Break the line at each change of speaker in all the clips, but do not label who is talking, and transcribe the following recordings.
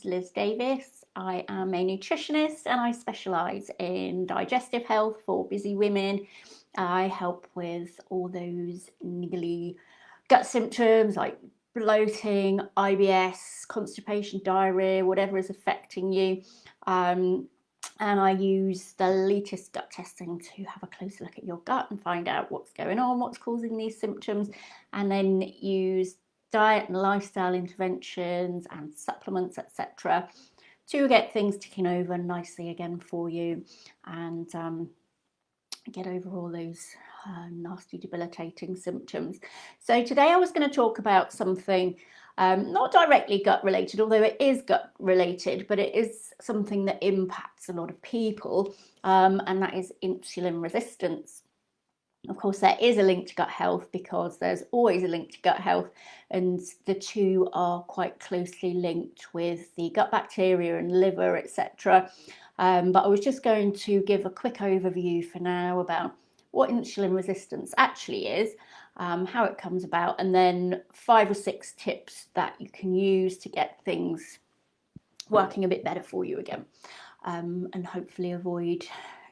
is Liz Davis. I am a nutritionist and I specialise in digestive health for busy women. I help with all those niggly gut symptoms like bloating, IBS, constipation, diarrhea, whatever is affecting you. And I use the latest gut testing to have a closer look at your gut and find out what's going on, what's causing these symptoms, and then use diet and lifestyle interventions and supplements, etc., to get things ticking over nicely again for you and get over all those nasty, debilitating symptoms. So today I was going to talk about something not directly gut related, although it is gut related, but it is something that impacts a lot of people, and that is insulin resistance. Of course, there is a link to gut health because there's always a link to gut health, and the two are quite closely linked with the gut bacteria and liver, etc. But I was just going to give a quick overview for now about what insulin resistance actually is, how it comes about, and then 5 or 6 tips that you can use to get things working a bit better for you again, and hopefully avoid,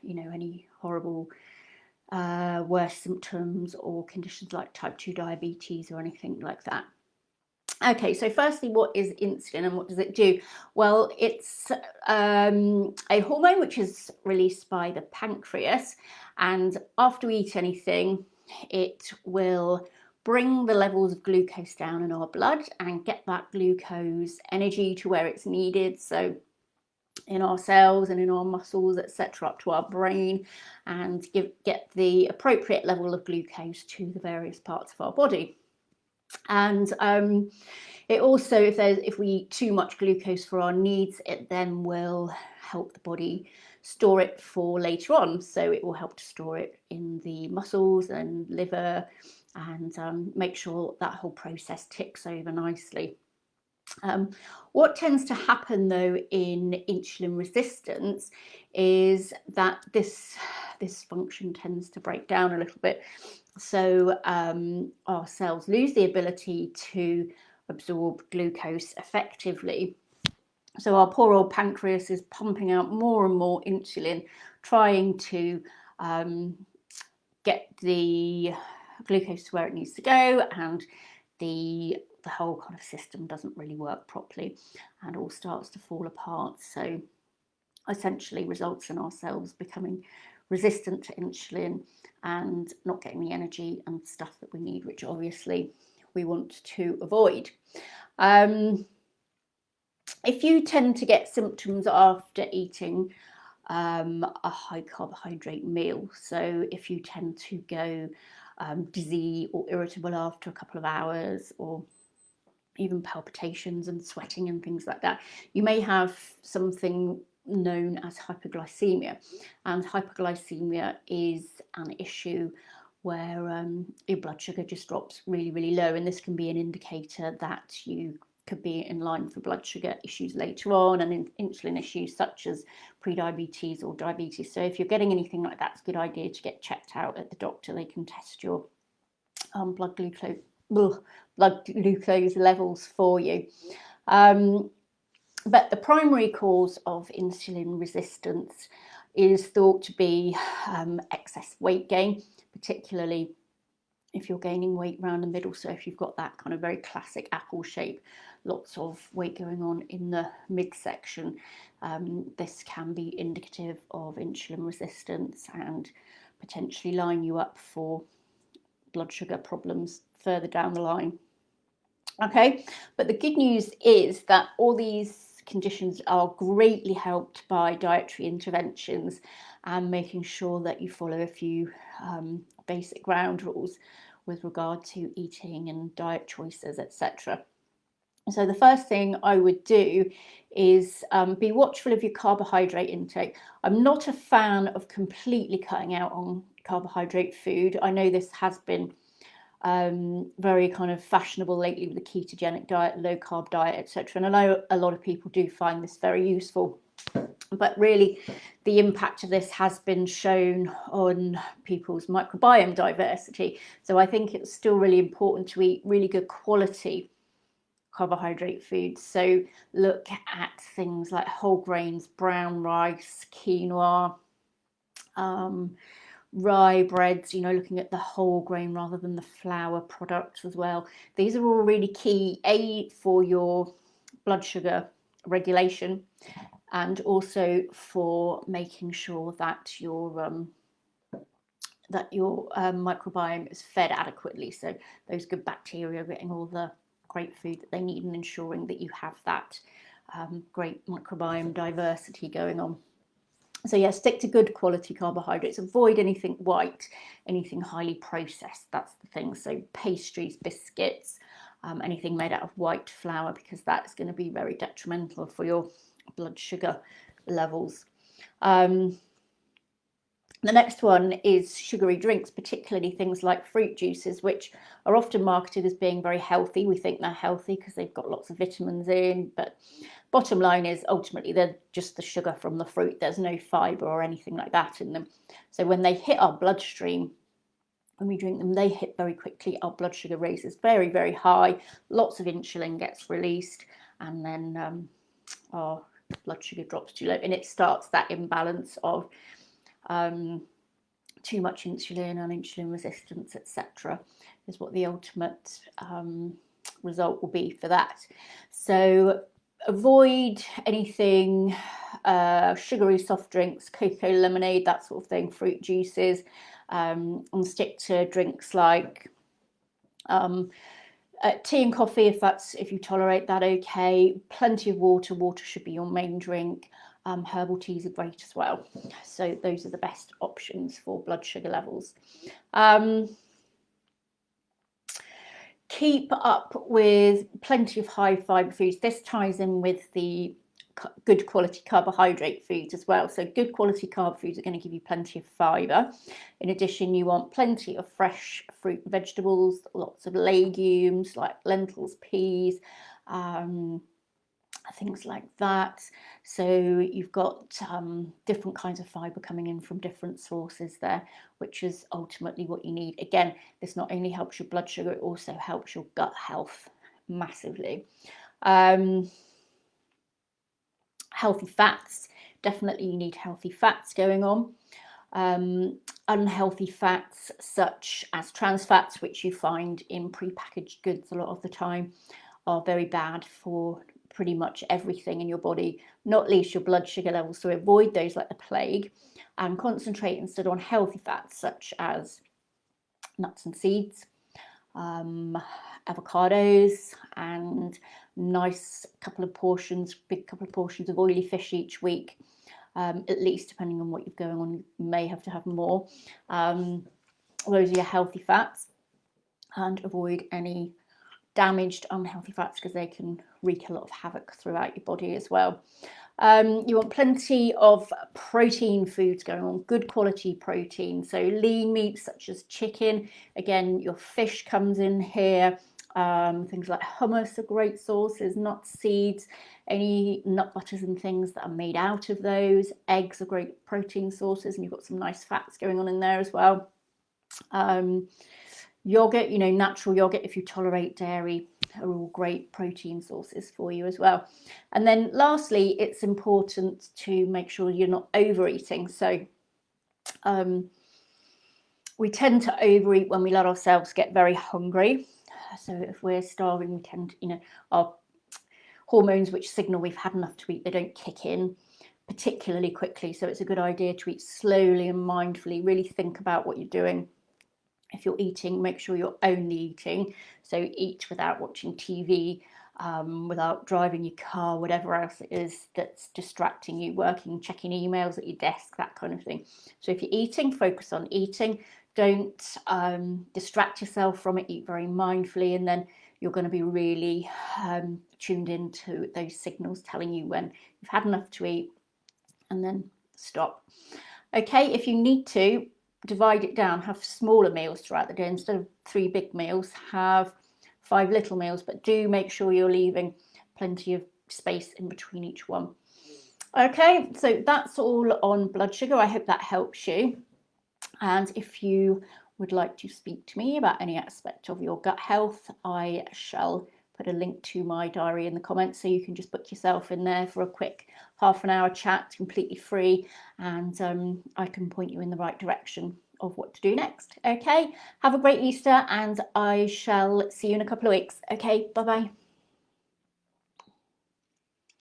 any horrible worse symptoms or conditions like type 2 diabetes or anything like that. Okay, so firstly, what is insulin and what does it do? Well, it's a hormone which is released by the pancreas, and after we eat anything, it will bring the levels of glucose down in our blood and get that glucose energy to where it's needed. So in our cells and in our muscles, etc., up to our brain, and get the appropriate level of glucose to the various parts of our body. And it also, if we eat too much glucose for our needs, it then will help the body store it for later on. So it will help to store it in the muscles and liver, and make sure that whole process ticks over nicely. What tends to happen though in insulin resistance is that this function tends to break down a little bit. So our cells lose the ability to absorb glucose effectively. So our poor old pancreas is pumping out more and more insulin, trying to get the glucose to where it needs to go, and the whole kind of system doesn't really work properly and all starts to fall apart. So essentially results in our cells becoming resistant to insulin and not getting the energy and stuff that we need, which obviously we want to avoid. If you tend to get symptoms after eating a high carbohydrate meal, so if you tend to go dizzy or irritable after a couple of hours, or even palpitations and sweating and things like that, you may have something known as hypoglycemia. And hypoglycemia is an issue where your blood sugar just drops really, really low, and this can be an indicator that you could be in line for blood sugar issues later on, and insulin issues such as pre-diabetes or diabetes. So if you're getting anything like that, it's a good idea to get checked out at the doctor. They can test your blood glucose levels for you. But the primary cause of insulin resistance is thought to be excess weight gain, particularly if you're gaining weight around the middle. So if you've got that kind of very classic apple shape, lots of weight going on in the midsection, this can be indicative of insulin resistance and potentially line you up for blood sugar problems further down the line. Okay, but the good news is that all these conditions are greatly helped by dietary interventions and making sure that you follow a few basic ground rules with regard to eating and diet choices, etc. So the first thing I would do is be watchful of your carbohydrate intake. I'm not a fan of completely cutting out on carbohydrate food. I know this has been very kind of fashionable lately with the ketogenic diet, low carb diet, etc. And I know a lot of people do find this very useful, but really the impact of this has been shown on people's microbiome diversity. So I think it's still really important to eat really good quality carbohydrate foods. So look at things like whole grains, brown rice, quinoa, rye breads, you know, looking at the whole grain rather than the flour products as well. These are all really key, for your blood sugar regulation, and also for making sure that your microbiome is fed adequately. So those good bacteria are getting all the great food that they need, and ensuring that you have that great microbiome diversity going on. So yeah, stick to good quality carbohydrates. Avoid anything white, anything highly processed. That's the thing. So pastries, biscuits, anything made out of white flour, because that's going to be very detrimental for your blood sugar levels. The next one is sugary drinks, particularly things like fruit juices, which are often marketed as being very healthy. We think they're healthy because they've got lots of vitamins in, but bottom line is ultimately they're just the sugar from the fruit. There's no fibre or anything like that in them. So when they hit our bloodstream, when we drink them, they hit very quickly. Our blood sugar raises very, very high. Lots of insulin gets released, and then our blood sugar drops too low, and it starts that imbalance of too much insulin and insulin resistance, etc., is what the ultimate result will be for that. So avoid anything sugary soft drinks, cocoa, lemonade, that sort of thing, fruit juices, and stick to drinks like tea and coffee, if you tolerate that, okay. Plenty of water. Water should be your main drink. Herbal teas are great as well. So those are the best options for blood sugar levels. Keep up with plenty of high fibre foods. This ties in with the good quality carbohydrate foods as well. So good quality carb foods are going to give you plenty of fibre. In addition, you want plenty of fresh fruit and vegetables, lots of legumes like lentils, peas, things like that. So you've got different kinds of fibre coming in from different sources there, which is ultimately what you need. Again, this not only helps your blood sugar, it also helps your gut health massively. Healthy fats, definitely you need healthy fats going on. Unhealthy fats such as trans fats, which you find in prepackaged goods a lot of the time, are very bad for pretty much everything in your body, not least your blood sugar levels. So avoid those like the plague, and concentrate instead on healthy fats such as nuts and seeds, avocados, and nice big couple of portions of oily fish each week, at least, depending on what you've going on. You may have to have more. Those are your healthy fats, and avoid any damaged unhealthy fats, because they can wreak a lot of havoc throughout your body as well. You want plenty of protein foods going on, good quality protein. So lean meats such as chicken, again, your fish comes in here. Things like hummus are great sources, nuts, seeds, any nut butters and things that are made out of those. Eggs are great protein sources, and you've got some nice fats going on in there as well. Yogurt, natural yogurt, if you tolerate dairy, are all great protein sources for you as well. And then lastly, it's important to make sure you're not overeating. So we tend to overeat when we let ourselves get very hungry. So if we're starving, we tend to, our hormones which signal we've had enough to eat, they don't kick in particularly quickly. So it's a good idea to eat slowly and mindfully, really think about what you're doing. If you're eating, make sure you're only eating. So eat without watching TV, without driving your car, whatever else it is that's distracting you, working, checking emails at your desk, that kind of thing. So if you're eating, focus on eating. Don't distract yourself from it. Eat very mindfully, and then you're going to be really tuned into those signals telling you when you've had enough to eat, and then stop. Okay, if you need to, divide it down, have smaller meals throughout the day. Instead of 3 big meals, have 5 little meals, but do make sure you're leaving plenty of space in between each one. Okay, so that's all on blood sugar. I hope that helps you. And if you would like to speak to me about any aspect of your gut health, I shall put a link to my diary in the comments, so you can just book yourself in there for a quick half an hour chat, completely free, and I can point you in the right direction of what to do next. Okay, have a great Easter, and I shall see you in a couple of weeks. Okay, bye bye.